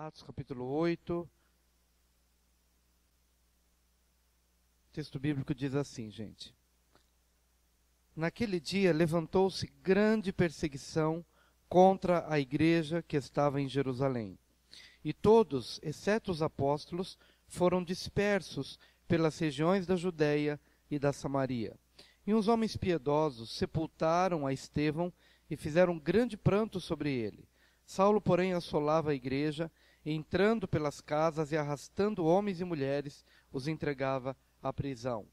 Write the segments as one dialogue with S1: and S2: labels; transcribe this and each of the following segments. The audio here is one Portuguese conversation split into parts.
S1: Atos capítulo 8. O texto bíblico diz assim, gente. Naquele dia levantou-se grande perseguição contra a igreja que estava em Jerusalém. E todos, exceto os apóstolos, foram dispersos pelas regiões da Judéia e da Samaria. E uns homens piedosos sepultaram a Estevão e fizeram grande pranto sobre ele. Saulo, porém, assolava a igreja, e entrando pelas casas e arrastando homens e mulheres, os entregava à prisão.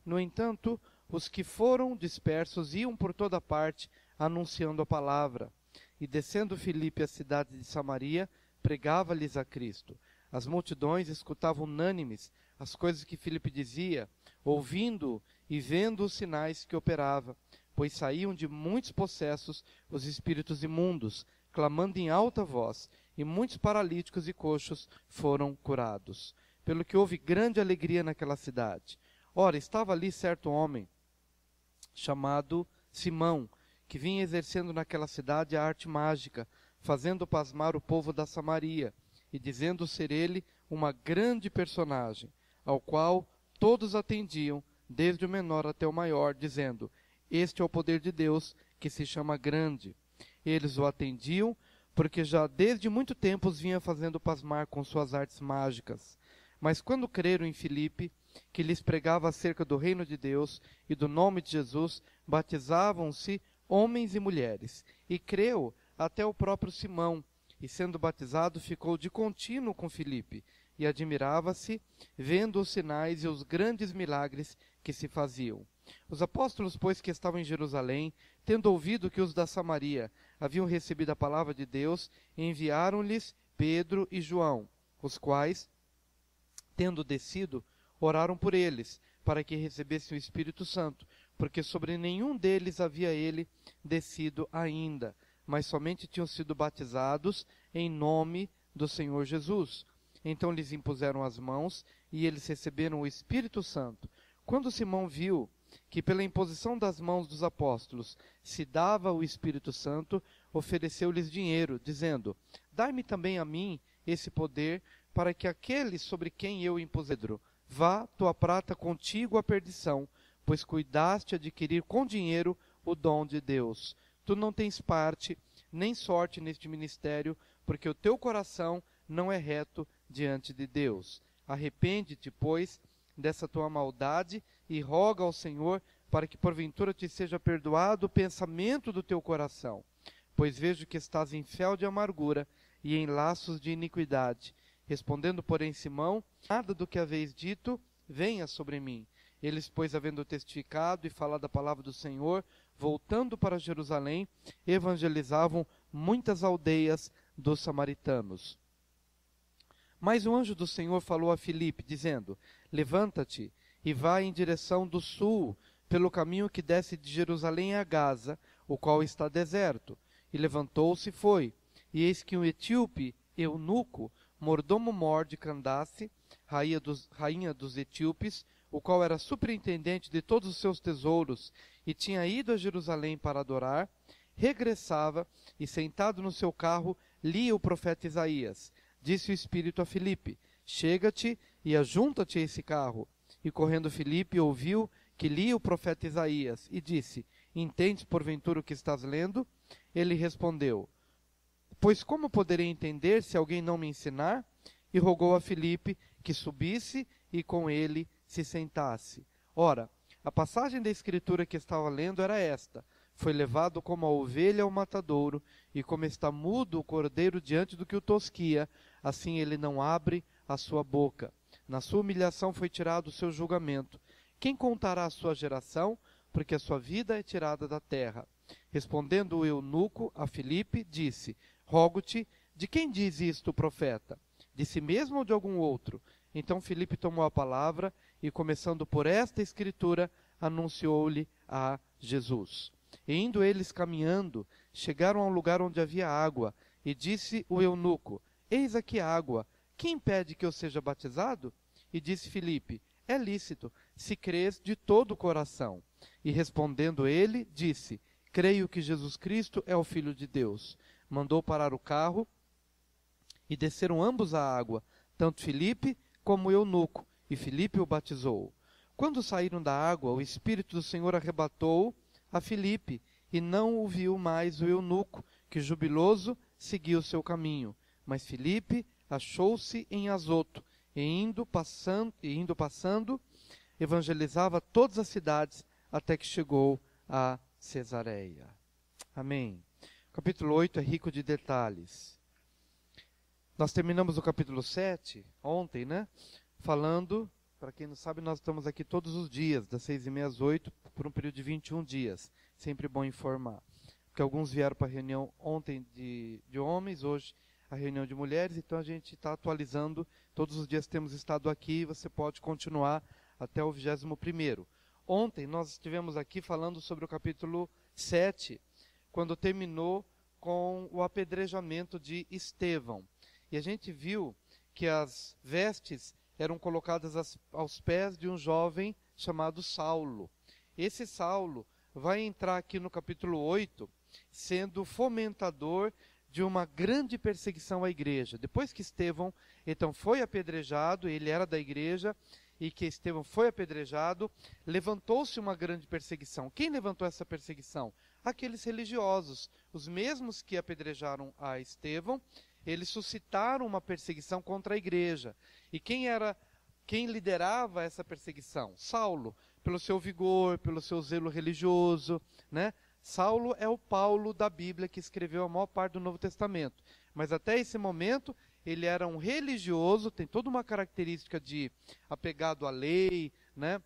S1: No entanto, os que foram dispersos iam por toda parte, anunciando a palavra. E descendo Filipe à cidade de Samaria, pregava-lhes a Cristo. As multidões escutavam unânimes as coisas que Filipe dizia, ouvindo e vendo os sinais que operava, pois saíam de muitos possessos os espíritos imundos, clamando em alta voz, e muitos paralíticos e coxos foram curados. Pelo que houve grande alegria naquela cidade. Ora, estava ali certo homem, chamado Simão, que vinha exercendo naquela cidade a arte mágica, fazendo pasmar o povo da Samaria, e dizendo ser ele uma grande personagem, ao qual todos atendiam, desde o menor até o maior, dizendo: este é o poder de Deus, que se chama grande. Eles o atendiam, porque já desde muito tempo os vinha fazendo pasmar com suas artes mágicas. Mas quando creram em Filipe, que lhes pregava acerca do reino de Deus e do nome de Jesus, batizavam-se homens e mulheres. E creu até o próprio Simão, e sendo batizado ficou de contínuo com Filipe, e admirava-se, vendo os sinais e os grandes milagres que se faziam. Os apóstolos, pois, que estavam em Jerusalém, tendo ouvido que os da Samaria haviam recebido a palavra de Deus, enviaram-lhes Pedro e João, os quais, tendo descido, oraram por eles, para que recebessem o Espírito Santo, porque sobre nenhum deles havia ele descido ainda, mas somente tinham sido batizados em nome do Senhor Jesus. Então lhes impuseram as mãos, e eles receberam o Espírito Santo. Quando Simão viu que pela imposição das mãos dos apóstolos se dava o Espírito Santo, ofereceu-lhes dinheiro, dizendo: dai-me também a mim esse poder, para que aquele sobre quem eu impuser, vá tua prata contigo à perdição, pois cuidaste adquirir com dinheiro o dom de Deus. Tu não tens parte nem sorte neste ministério, porque o teu coração não é reto diante de Deus. Arrepende-te, pois, dessa tua maldade, e roga ao Senhor para que porventura te seja perdoado o pensamento do teu coração. Pois vejo que estás em fel de amargura e em laços de iniquidade. Respondendo, porém, Simão: nada do que haveis dito venha sobre mim. Eles, pois, havendo testificado e falado a palavra do Senhor, voltando para Jerusalém, evangelizavam muitas aldeias dos samaritanos. Mas o anjo do Senhor falou a Filipe, dizendo: levanta-te e vai em direção do sul, pelo caminho que desce de Jerusalém a Gaza, o qual está deserto. E levantou-se e foi. E eis que um etíope, eunuco, mordomo-mor de Candace, rainha dos etíopes, o qual era superintendente de todos os seus tesouros, e tinha ido a Jerusalém para adorar, regressava, e sentado no seu carro, lia o profeta Isaías. Disse o Espírito a Filipe: chega-te e ajunta-te a esse carro. E correndo Filipe ouviu que lia o profeta Isaías, e disse: entendes porventura o que estás lendo? Ele respondeu: pois como poderei entender se alguém não me ensinar? E rogou a Filipe que subisse e com ele se sentasse. Ora, a passagem da Escritura que estava lendo era esta: foi levado como a ovelha ao matadouro, e como está mudo o cordeiro diante do que o tosquia, assim ele não abre a sua boca. Na sua humilhação foi tirado o seu julgamento. Quem contará a sua geração? Porque a sua vida é tirada da terra. Respondendo o eunuco a Filipe, disse: rogo-te, de quem diz isto o profeta? De si mesmo ou de algum outro? Então Filipe tomou a palavra e, começando por esta escritura, anunciou-lhe a Jesus. E indo eles caminhando, chegaram a um lugar onde havia água, e disse o eunuco: eis aqui água, quem impede que eu seja batizado? E disse Filipe: é lícito, se crês de todo o coração. E respondendo ele, disse: creio que Jesus Cristo é o Filho de Deus. Mandou parar o carro, E desceram ambos à água, tanto Filipe como o eunuco, e Filipe o batizou. Quando saíram da água, o Espírito do Senhor arrebatou a Filipe, e não o viu mais o eunuco, que jubiloso seguiu o seu caminho. Mas Filipe achou-se em Azoto, e indo passando, evangelizava todas as cidades, até que chegou a Cesareia. Amém. O capítulo 8 é rico de detalhes. Nós terminamos o capítulo 7 ontem, né? Falando, para quem não sabe, nós estamos aqui todos os dias, das 6h30 às 8, por um período de 21 dias. Sempre bom informar. Porque alguns vieram para a reunião ontem de homens, hoje a reunião de mulheres, então a gente está atualizando. Todos os dias temos estado aqui, você pode continuar até o 21º. Ontem nós estivemos aqui falando sobre o capítulo 7, quando terminou com o apedrejamento de Estevão. E a gente viu que as vestes eram colocadas aos pés de um jovem chamado Saulo. Esse Saulo vai entrar aqui no capítulo 8, sendo fomentador de uma grande perseguição à igreja. Depois que Estevão, então, foi apedrejado, ele era da igreja, e que Estevão foi apedrejado, levantou-se uma grande perseguição. Quem levantou essa perseguição? Aqueles religiosos, os mesmos que apedrejaram a Estevão, eles suscitaram uma perseguição contra a igreja. E quem liderava essa perseguição? Saulo, pelo seu vigor, pelo seu zelo religioso, né? Saulo é o Paulo da Bíblia, que escreveu a maior parte do Novo Testamento. Mas até esse momento, ele era um religioso, tem toda uma característica de apegado à lei, né?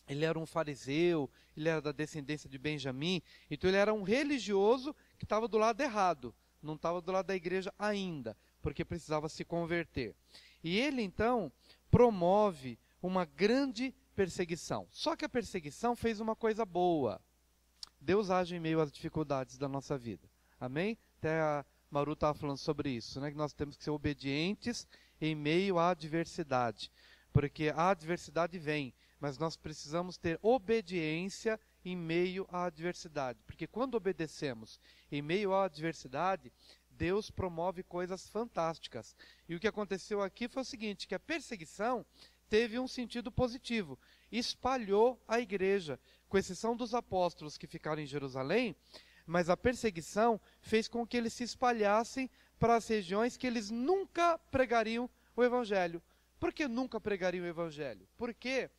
S1: Ele era um fariseu, ele era da descendência de Benjamim, então ele era um religioso que estava do lado errado, não estava do lado da igreja ainda, porque precisava se converter. E ele então promove uma grande perseguição. Só que a perseguição fez uma coisa boa. Deus age em meio às dificuldades da nossa vida. Amém? Até a Maru estava falando sobre isso, né? Que nós temos que ser obedientes em meio à adversidade. Porque a adversidade vem, mas nós precisamos ter obediência em meio à adversidade. Porque quando obedecemos em meio à adversidade, Deus promove coisas fantásticas. E o que aconteceu aqui foi o seguinte, que a perseguição teve um sentido positivo. Espalhou a igreja, com exceção dos apóstolos que ficaram em Jerusalém, mas a perseguição fez com que eles se espalhassem para as regiões que eles nunca pregariam o evangelho. Por que nunca pregariam o evangelho? Porque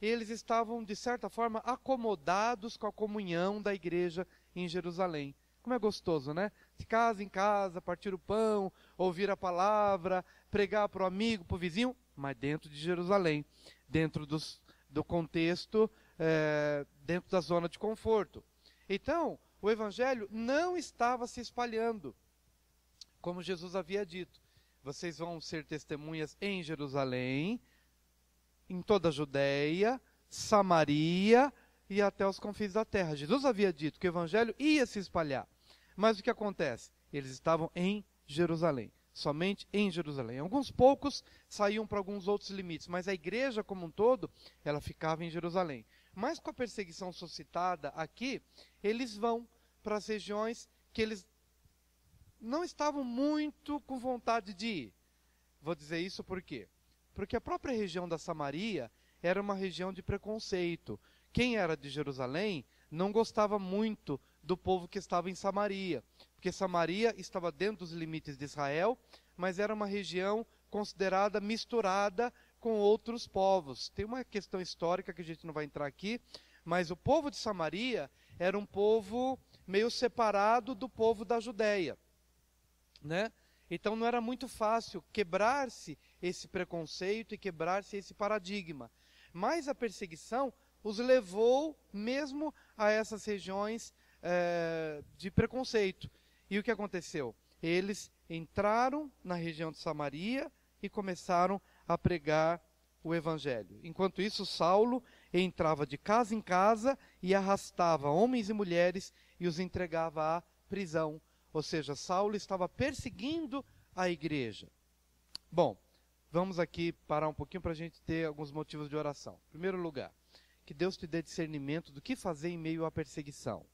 S1: eles estavam, de certa forma, acomodados com a comunhão da igreja em Jerusalém. Como é gostoso, né? De casa em casa, partir o pão, ouvir a palavra, pregar para o amigo, para o vizinho, mas dentro de Jerusalém, dentro do contexto, dentro da zona de conforto. Então, o evangelho não estava se espalhando, como Jesus havia dito. Vocês vão ser testemunhas em Jerusalém, em toda a Judéia, Samaria e até os confins da terra. Jesus havia dito que o evangelho ia se espalhar. Mas o que acontece? Eles estavam em Jerusalém, somente em Jerusalém. Alguns poucos saíam para alguns outros limites, mas a igreja como um todo, ela ficava em Jerusalém. Mas com a perseguição suscitada aqui, eles vão para as regiões que eles não estavam muito com vontade de ir. Vou dizer isso por quê? Porque a própria região da Samaria era uma região de preconceito. Quem era de Jerusalém não gostava muito do povo que estava em Samaria, porque Samaria estava dentro dos limites de Israel, mas era uma região considerada misturada com outros povos. Tem uma questão histórica que a gente não vai entrar aqui, mas o povo de Samaria era um povo meio separado do povo da Judéia, né? Então não era muito fácil quebrar-se esse preconceito e quebrar-se esse paradigma. Mas a perseguição os levou mesmo a essas regiões de preconceito. E o que aconteceu? Eles entraram na região de Samaria e começaram a pregar o evangelho. Enquanto isso, Saulo entrava de casa em casa e arrastava homens e mulheres e os entregava à prisão. Ou seja, Saulo estava perseguindo a igreja. Bom, vamos aqui parar um pouquinho para a gente ter alguns motivos de oração. Em primeiro lugar, que Deus te dê discernimento do que fazer em meio à perseguição.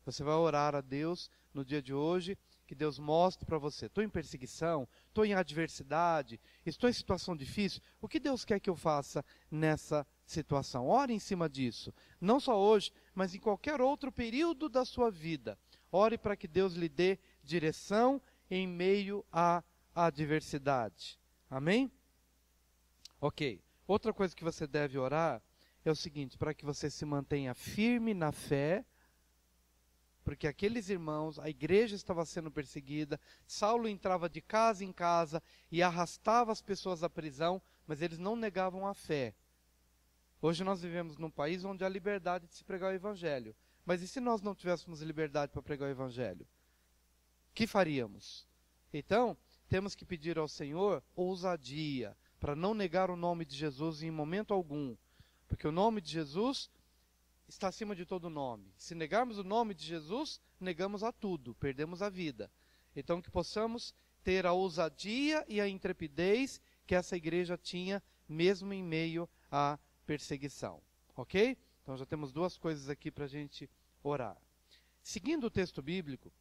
S1: Você vai orar a Deus no dia de hoje, que Deus mostre para você. Estou em perseguição, estou em adversidade, estou em situação difícil. O que Deus quer que eu faça nessa situação? Ore em cima disso. Não só hoje, mas em qualquer outro período da sua vida. Ore para que Deus lhe dê direção em meio à adversidade. Amém? Ok. Outra coisa que você deve orar é o seguinte, para que você se mantenha firme na fé, porque aqueles irmãos, a igreja estava sendo perseguida, Saulo entrava de casa em casa e arrastava as pessoas à prisão, mas eles não negavam a fé. Hoje nós vivemos num país onde há liberdade de se pregar o evangelho. Mas e se nós não tivéssemos liberdade para pregar o evangelho? O que faríamos? Então, temos que pedir ao Senhor ousadia, para não negar o nome de Jesus em momento algum. Porque o nome de Jesus está acima de todo nome. Se negarmos o nome de Jesus, negamos a tudo, perdemos a vida. Então que possamos ter a ousadia e a intrepidez que essa igreja tinha, mesmo em meio à perseguição. Ok? Então já temos duas coisas aqui para a gente orar. Seguindo o texto bíblico,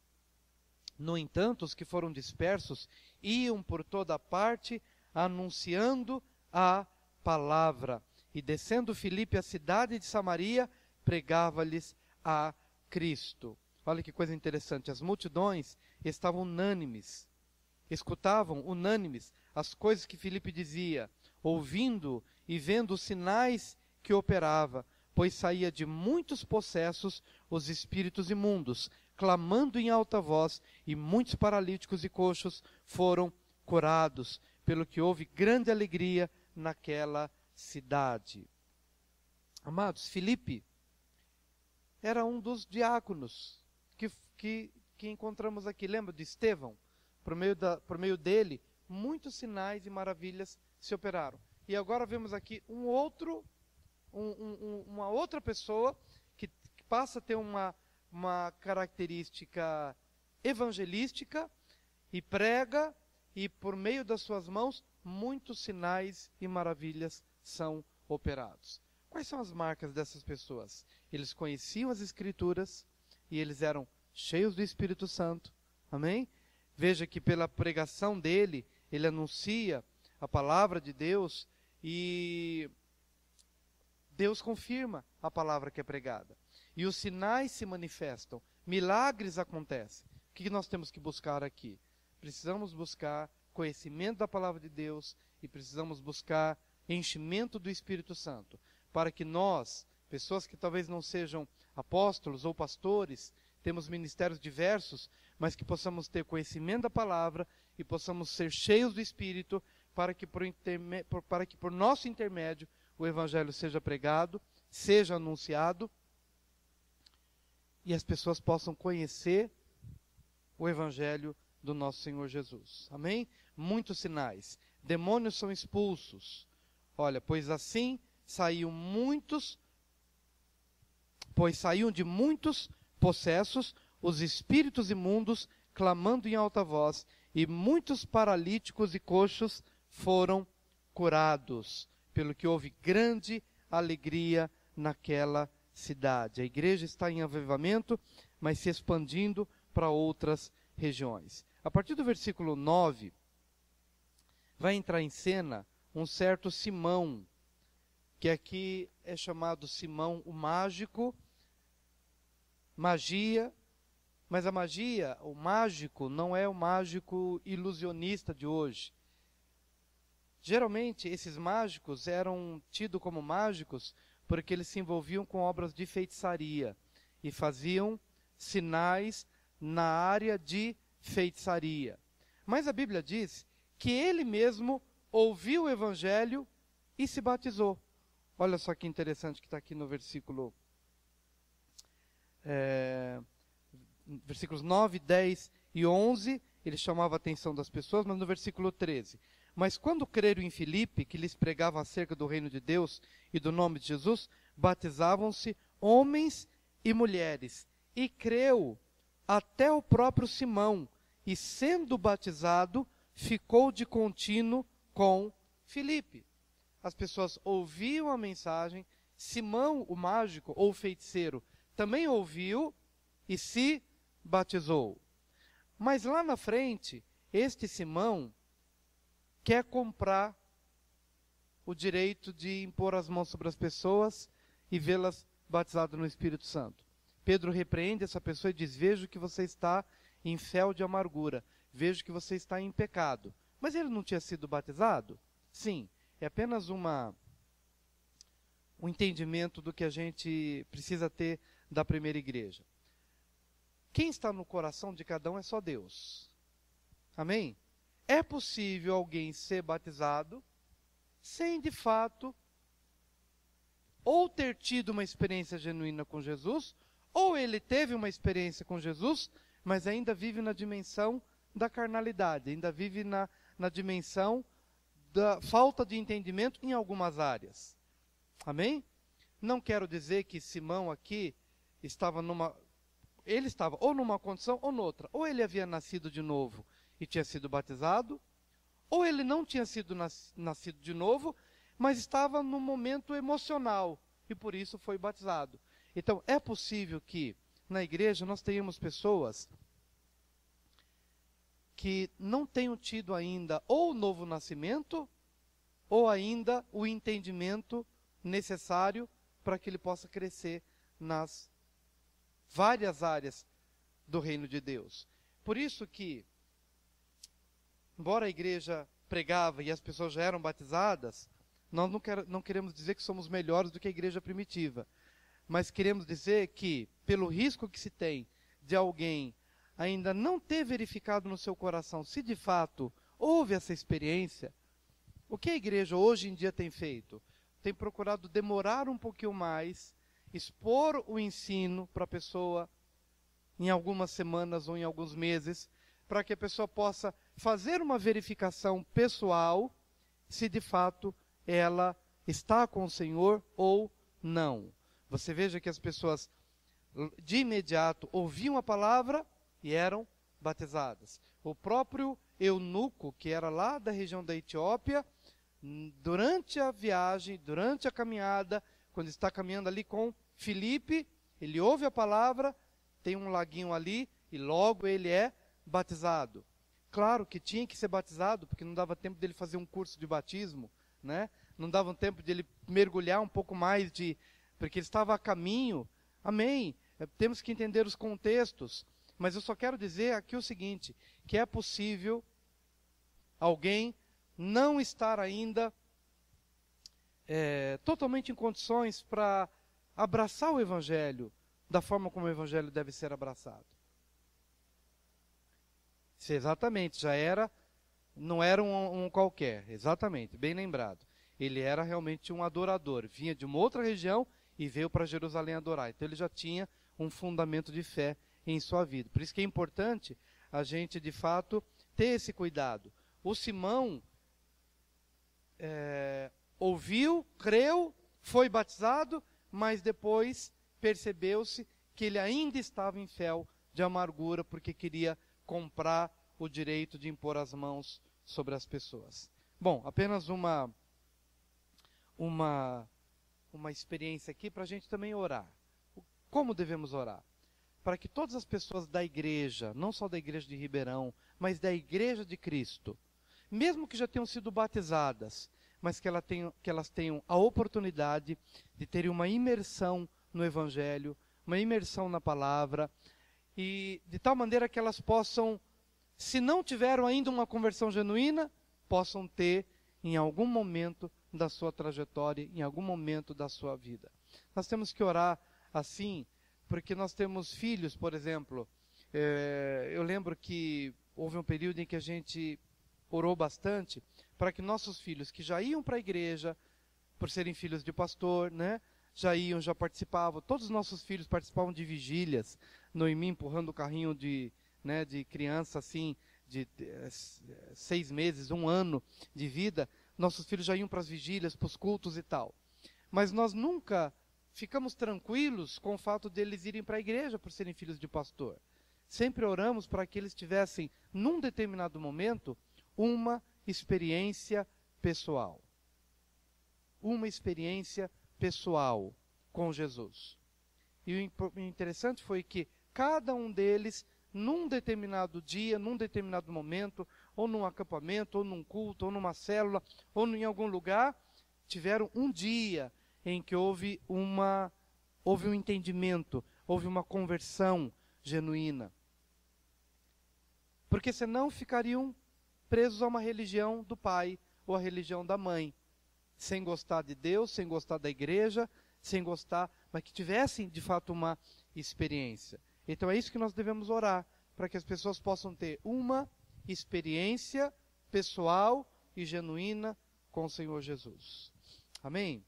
S1: no entanto, os que foram dispersos iam por toda parte anunciando a palavra. E descendo Filipe à cidade de Samaria, pregava-lhes a Cristo. Olha que coisa interessante, as multidões estavam unânimes, escutavam unânimes as coisas que Filipe dizia, ouvindo e vendo os sinais que operava, pois saía de muitos possessos os espíritos imundos, clamando em alta voz, e muitos paralíticos e coxos foram curados, pelo que houve grande alegria naquela cidade. Amados, Filipe era um dos diáconos que encontramos aqui. Lembra de Estevão? Por meio dele, muitos sinais e maravilhas se operaram. E agora vemos aqui uma outra pessoa que passa a ter uma característica evangelística e prega, e por meio das suas mãos, muitos sinais e maravilhas são operados. Quais são as marcas dessas pessoas? Eles conheciam as Escrituras e eles eram cheios do Espírito Santo. Amém? Veja que pela pregação dele, ele anuncia a palavra de Deus e Deus confirma a palavra que é pregada. E os sinais se manifestam, milagres acontecem. O que nós temos que buscar aqui? Precisamos buscar conhecimento da palavra de Deus e precisamos buscar enchimento do Espírito Santo, para que nós, pessoas que talvez não sejam apóstolos ou pastores, temos ministérios diversos, mas que possamos ter conhecimento da palavra e possamos ser cheios do Espírito, para que por nosso intermédio o Evangelho seja pregado, seja anunciado, e as pessoas possam conhecer o Evangelho do nosso Senhor Jesus. Amém? Muitos sinais. Demônios são expulsos. Olha, pois saíam de muitos possessos os espíritos imundos, clamando em alta voz, e muitos paralíticos e coxos foram curados, pelo que houve grande alegria naquela cidade. A igreja está em avivamento, mas se expandindo para outras regiões. A partir do versículo 9, vai entrar em cena um certo Simão, que aqui é chamado Simão o mágico, magia, mas a magia, o mágico, não é o mágico ilusionista de hoje. Geralmente, esses mágicos eram tidos como mágicos porque eles se envolviam com obras de feitiçaria e faziam sinais na área de feitiçaria. Mas a Bíblia diz que ele mesmo ouviu o Evangelho e se batizou. Olha só que interessante que está aqui no versículos 9, 10 e 11, ele chamava a atenção das pessoas, mas no versículo 13. Mas quando creram em Filipe, que lhes pregava acerca do reino de Deus e do nome de Jesus, batizavam-se homens e mulheres. E creu até o próprio Simão, e sendo batizado, ficou de contínuo com Filipe. As pessoas ouviam a mensagem, Simão, o mágico ou feiticeiro, também ouviu e se batizou. Mas lá na frente, este Simão quer comprar o direito de impor as mãos sobre as pessoas e vê-las batizadas no Espírito Santo. Pedro repreende essa pessoa e diz: vejo que você está em fel de amargura, vejo que você está em pecado. Mas ele não tinha sido batizado? Sim, é apenas um entendimento do que a gente precisa ter da primeira igreja. Quem está no coração de cada um é só Deus. Amém? É possível alguém ser batizado sem, de fato, ou ter tido uma experiência genuína com Jesus, ou ele teve uma experiência com Jesus, mas ainda vive na dimensão da carnalidade, ainda vive na dimensão da falta de entendimento em algumas áreas. Amém? Não quero dizer que Simão aqui estava ele estava ou numa condição ou noutra. Ou ele havia nascido de novo e tinha sido batizado, ou ele não tinha sido nascido de novo, mas estava num momento emocional e por isso foi batizado. Então, é possível que na igreja nós tenhamos pessoas que não tenham tido ainda ou o novo nascimento, ou ainda o entendimento necessário para que ele possa crescer nas várias áreas do reino de Deus. Por isso que, embora a igreja pregava e as pessoas já eram batizadas, nós não queremos dizer que somos melhores do que a igreja primitiva, mas queremos dizer que, pelo risco que se tem de alguém ainda não ter verificado no seu coração se de fato houve essa experiência, o que a igreja hoje em dia tem feito? Tem procurado demorar um pouquinho mais, expor o ensino para a pessoa em algumas semanas ou em alguns meses, para que a pessoa possa fazer uma verificação pessoal se de fato ela está com o Senhor ou não. Você veja que as pessoas de imediato ouviam a palavra e eram batizadas. O próprio eunuco, que era lá da região da Etiópia, durante a viagem, durante a caminhada, quando está caminhando ali com Filipe, ele ouve a palavra, tem um laguinho ali e logo ele é batizado. Claro que tinha que ser batizado, porque não dava tempo dele fazer um curso de batismo, né? Não dava tempo dele mergulhar um pouco mais, porque ele estava a caminho. Amém? Temos que entender os contextos. Mas eu só quero dizer aqui o seguinte, que é possível alguém não estar ainda totalmente em condições para abraçar o Evangelho da forma como o Evangelho deve ser abraçado. Se exatamente, não era um qualquer, exatamente, bem lembrado. Ele era realmente um adorador, vinha de uma outra região e veio para Jerusalém adorar. Então ele já tinha um fundamento de fé em sua vida. Por isso que é importante a gente, de fato, ter esse cuidado. O Simão ouviu, creu, foi batizado, mas depois percebeu-se que ele ainda estava em fel de amargura, porque queria comprar o direito de impor as mãos sobre as pessoas. Bom, apenas uma experiência aqui para a gente também orar. Como devemos orar? Para que todas as pessoas da igreja, não só da igreja de Ribeirão, mas da igreja de Cristo, mesmo que já tenham sido batizadas, mas que elas tenham a oportunidade de terem uma imersão no Evangelho, uma imersão na palavra, e de tal maneira que elas possam, se não tiveram ainda uma conversão genuína, possam ter em algum momento da sua trajetória, em algum momento da sua vida. Nós temos que orar assim, porque nós temos filhos, por exemplo. Eu lembro que houve um período em que a gente orou bastante para que nossos filhos que já iam para a igreja, por serem filhos de pastor, né, já participavam, todos os nossos filhos participavam de vigílias, Noemi empurrando o carrinho de criança assim, de 6 meses, 1 ano de vida, nossos filhos já iam para as vigílias, para os cultos e tal. Mas nós nunca ficamos tranquilos com o fato de eles irem para a igreja por serem filhos de pastor. Sempre oramos para que eles tivessem, num determinado momento, uma experiência pessoal. Uma experiência pessoal com Jesus. E o interessante foi que cada um deles num determinado dia, num determinado momento, ou num acampamento, ou num culto, ou numa célula, ou em algum lugar, tiveram um dia em que houve um entendimento, houve uma conversão genuína. Porque senão ficariam presos a uma religião do pai ou a religião da mãe, sem gostar de Deus, sem gostar da igreja, sem gostar, mas que tivessem de fato uma experiência. Então é isso que nós devemos orar, para que as pessoas possam ter uma experiência pessoal e genuína com o Senhor Jesus. Amém?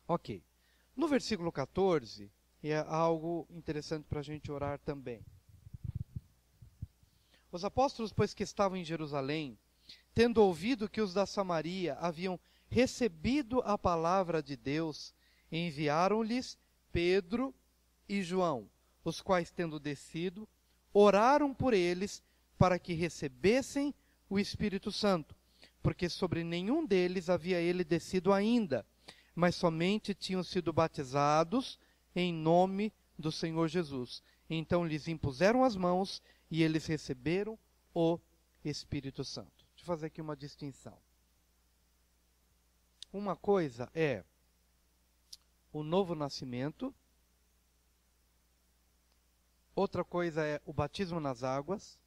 S1: Ok. No versículo 14, é algo interessante para a gente orar também. Os apóstolos, pois que estavam em Jerusalém, tendo ouvido que os da Samaria haviam recebido a palavra de Deus, enviaram-lhes Pedro e João, os quais, tendo descido, oraram por eles para que recebessem o Espírito Santo, porque sobre nenhum deles havia ele descido ainda, mas somente tinham sido batizados em nome do Senhor Jesus. Então lhes impuseram as mãos e eles receberam o Espírito Santo. Deixa eu fazer aqui uma distinção. Uma coisa é o novo nascimento, outra coisa é o batismo nas águas,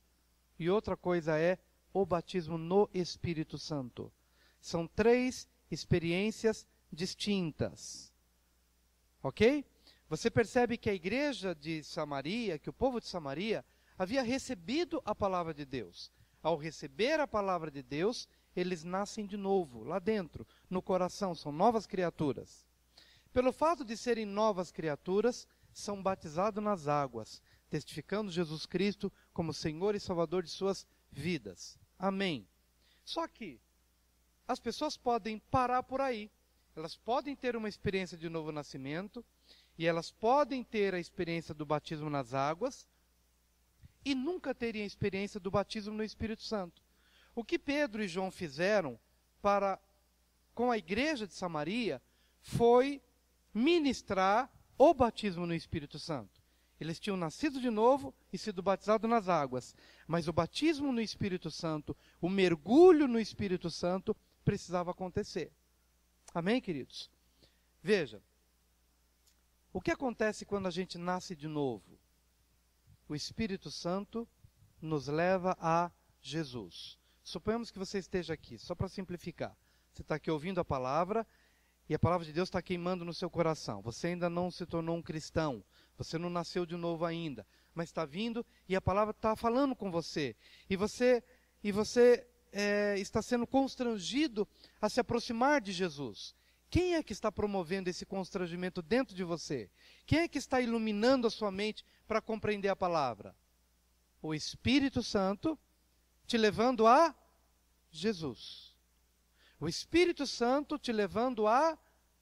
S1: e outra coisa é o batismo no Espírito Santo. São três experiências distintas. Ok? Você percebe que a igreja de Samaria, que o povo de Samaria, havia recebido a palavra de Deus. Ao receber a palavra de Deus, eles nascem de novo, lá dentro, no coração, são novas criaturas. Pelo fato de serem novas criaturas, são batizados nas águas, testificando Jesus Cristo como Senhor e Salvador de suas vidas. Amém. Só que as pessoas podem parar por aí. Elas podem ter uma experiência de novo nascimento, e elas podem ter a experiência do batismo nas águas, e nunca terem a experiência do batismo no Espírito Santo. O que Pedro e João fizeram com a igreja de Samaria foi ministrar o batismo no Espírito Santo. Eles tinham nascido de novo e sido batizados nas águas, mas o batismo no Espírito Santo, o mergulho no Espírito Santo, precisava acontecer. Amém, queridos? Veja, o que acontece quando a gente nasce de novo? O Espírito Santo nos leva a Jesus. Suponhamos que você esteja aqui, só para simplificar. Você está aqui ouvindo a palavra, e a palavra de Deus está queimando no seu coração. Você ainda não se tornou um cristão, você não nasceu de novo ainda, mas está vindo e a palavra está falando com você. E você está sendo constrangido a se aproximar de Jesus. Quem é que está promovendo esse constrangimento dentro de você? Quem é que está iluminando a sua mente para compreender a palavra? O Espírito Santo te levando a Jesus. O Espírito Santo te levando a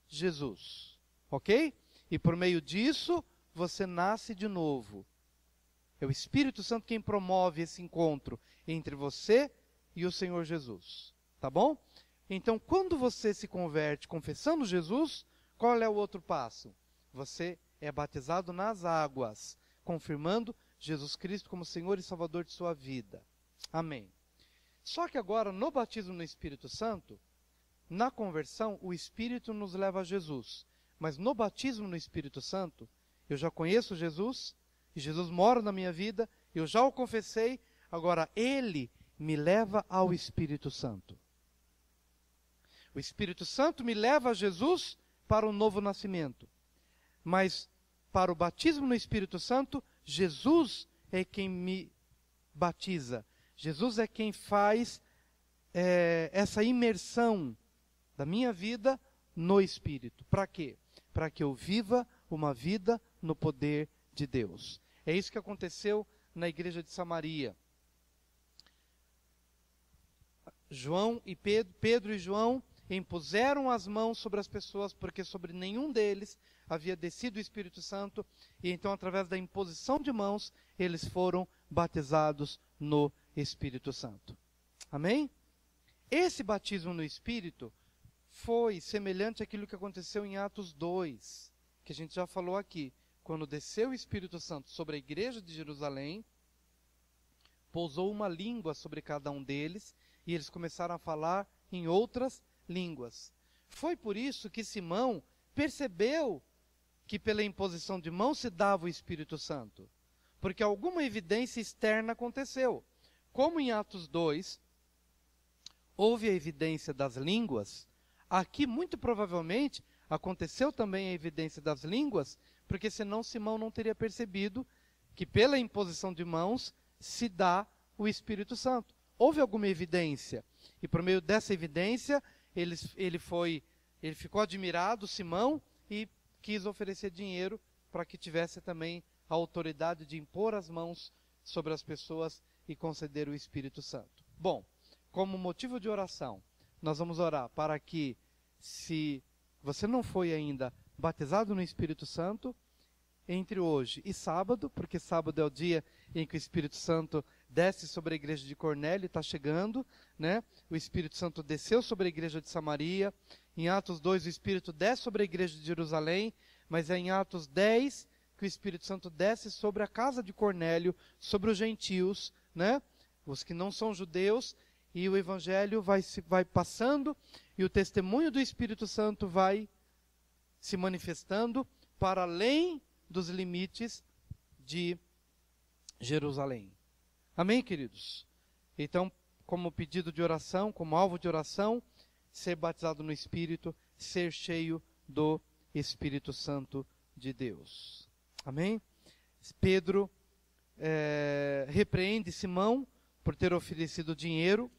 S1: Jesus. Ok? E por meio disso, você nasce de novo. É o Espírito Santo quem promove esse encontro entre você e o Senhor Jesus. Tá bom? Então, quando você se converte confessando Jesus, qual é o outro passo? Você é batizado nas águas, confirmando Jesus Cristo como Senhor e Salvador de sua vida. Amém. Só que agora, no batismo no Espírito Santo, na conversão, o Espírito nos leva a Jesus. Mas no batismo no Espírito Santo, eu já conheço Jesus, e Jesus mora na minha vida, eu já o confessei, agora Ele me leva ao Espírito Santo. O Espírito Santo me leva a Jesus para o novo nascimento. Mas para o batismo no Espírito Santo, Jesus é quem me batiza. Jesus é quem faz essa imersão da minha vida no Espírito. Para quê? Para que eu viva uma vida no poder de Deus. É isso que aconteceu na igreja de Samaria. Pedro e João impuseram as mãos sobre as pessoas, porque sobre nenhum deles havia descido o Espírito Santo, e então, através da imposição de mãos, eles foram batizados no Espírito Santo. Amém? Esse batismo no Espírito foi semelhante àquilo que aconteceu em Atos 2, que a gente já falou aqui, quando desceu o Espírito Santo sobre a igreja de Jerusalém, pousou uma língua sobre cada um deles, e eles começaram a falar em outras línguas. Foi por isso que Simão percebeu que pela imposição de mãos se dava o Espírito Santo, porque alguma evidência externa aconteceu. Como em Atos 2, houve a evidência das línguas, aqui muito provavelmente aconteceu também a evidência das línguas, porque senão Simão não teria percebido que pela imposição de mãos se dá o Espírito Santo. Houve alguma evidência, e por meio dessa evidência ele ficou admirado, Simão, e quis oferecer dinheiro para que tivesse também a autoridade de impor as mãos sobre as pessoas e conceder o Espírito Santo. Bom, como motivo de oração, nós vamos orar para que, se você não foi ainda batizado no Espírito Santo, entre hoje e sábado, porque sábado é o dia em que o Espírito Santo desce sobre a igreja de Cornélio, está chegando, né? O Espírito Santo desceu sobre a igreja de Samaria. Em Atos 2 o Espírito desce sobre a igreja de Jerusalém, mas é em Atos 10 que o Espírito Santo desce sobre a casa de Cornélio, sobre os gentios, né? Os que não são judeus, e o evangelho vai passando, e o testemunho do Espírito Santo vai se manifestando para além dos limites de Jerusalém. Amém, queridos? Então, como pedido de oração, como alvo de oração, ser batizado no Espírito, ser cheio do Espírito Santo de Deus. Amém? Pedro repreende Simão por ter oferecido dinheiro,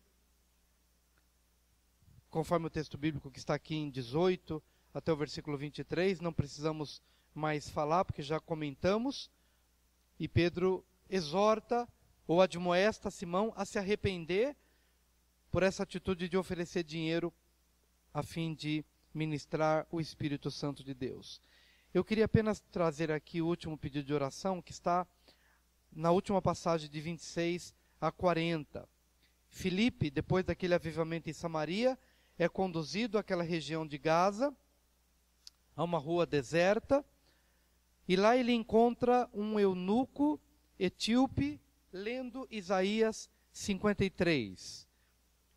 S1: conforme o texto bíblico que está aqui em 18 até o versículo 23, não precisamos mais falar, porque já comentamos, e Pedro exorta ou admoesta Simão a se arrepender por essa atitude de oferecer dinheiro a fim de ministrar o Espírito Santo de Deus. Eu queria apenas trazer aqui o último pedido de oração, que está na última passagem de 26 a 40. Filipe, depois daquele avivamento em Samaria, é conduzido àquela região de Gaza, a uma rua deserta, e lá ele encontra um eunuco etíope lendo Isaías 53.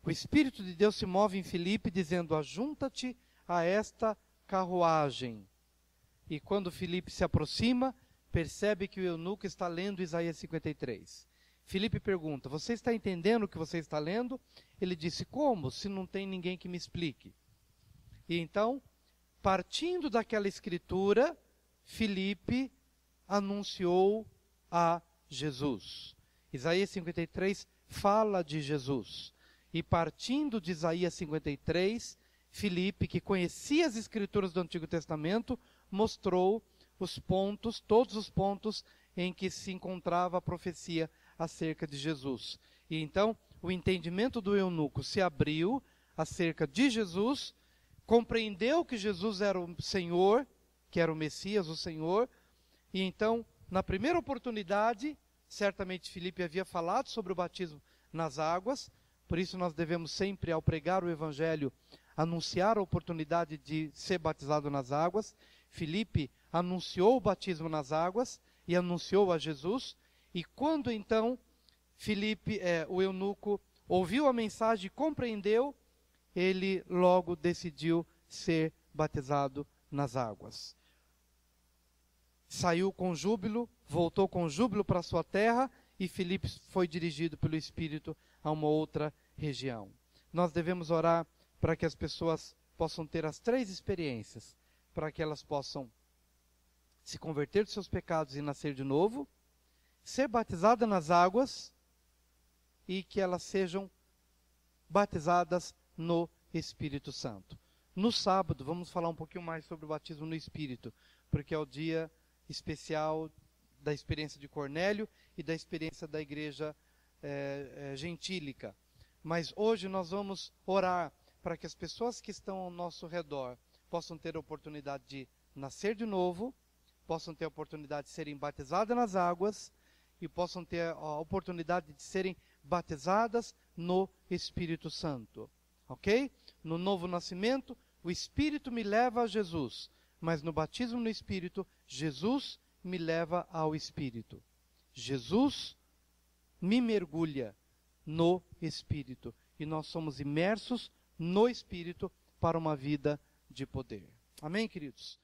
S1: O Espírito de Deus se move em Filipe, dizendo: ajunta-te a esta carruagem. E quando Filipe se aproxima, percebe que o eunuco está lendo Isaías 53. Filipe pergunta: você está entendendo o que você está lendo? Ele disse: como, se não tem ninguém que me explique? E então, partindo daquela escritura, Filipe anunciou a Jesus. Isaías 53 fala de Jesus. E partindo de Isaías 53, Filipe, que conhecia as escrituras do Antigo Testamento, mostrou os pontos, todos os pontos em que se encontrava a profecia acerca de Jesus. E então o entendimento do eunuco se abriu acerca de Jesus, compreendeu que Jesus era o Senhor, que era o Messias, o Senhor, e então, na primeira oportunidade, certamente Filipe havia falado sobre o batismo nas águas, por isso nós devemos sempre, ao pregar o Evangelho, anunciar a oportunidade de ser batizado nas águas. Filipe anunciou o batismo nas águas e anunciou a Jesus, e quando então Filipe, o eunuco, ouviu a mensagem e compreendeu, ele logo decidiu ser batizado nas águas. Saiu com júbilo, voltou com júbilo para sua terra, e Filipe foi dirigido pelo Espírito a uma outra região. Nós devemos orar para que as pessoas possam ter as três experiências, para que elas possam se converter dos seus pecados e nascer de novo, ser batizada nas águas, e que elas sejam batizadas no Espírito Santo. No sábado, vamos falar um pouquinho mais sobre o batismo no Espírito, porque é o dia especial da experiência de Cornélio e da experiência da igreja gentílica. Mas hoje nós vamos orar para que as pessoas que estão ao nosso redor possam ter a oportunidade de nascer de novo, possam ter a oportunidade de serem batizadas nas águas e possam ter a oportunidade de serem batizadas no Espírito Santo. Ok? No novo nascimento, o Espírito me leva a Jesus, mas no batismo no Espírito, Jesus me leva ao Espírito. Jesus me mergulha no Espírito. E nós somos imersos no Espírito para uma vida de poder. Amém, queridos?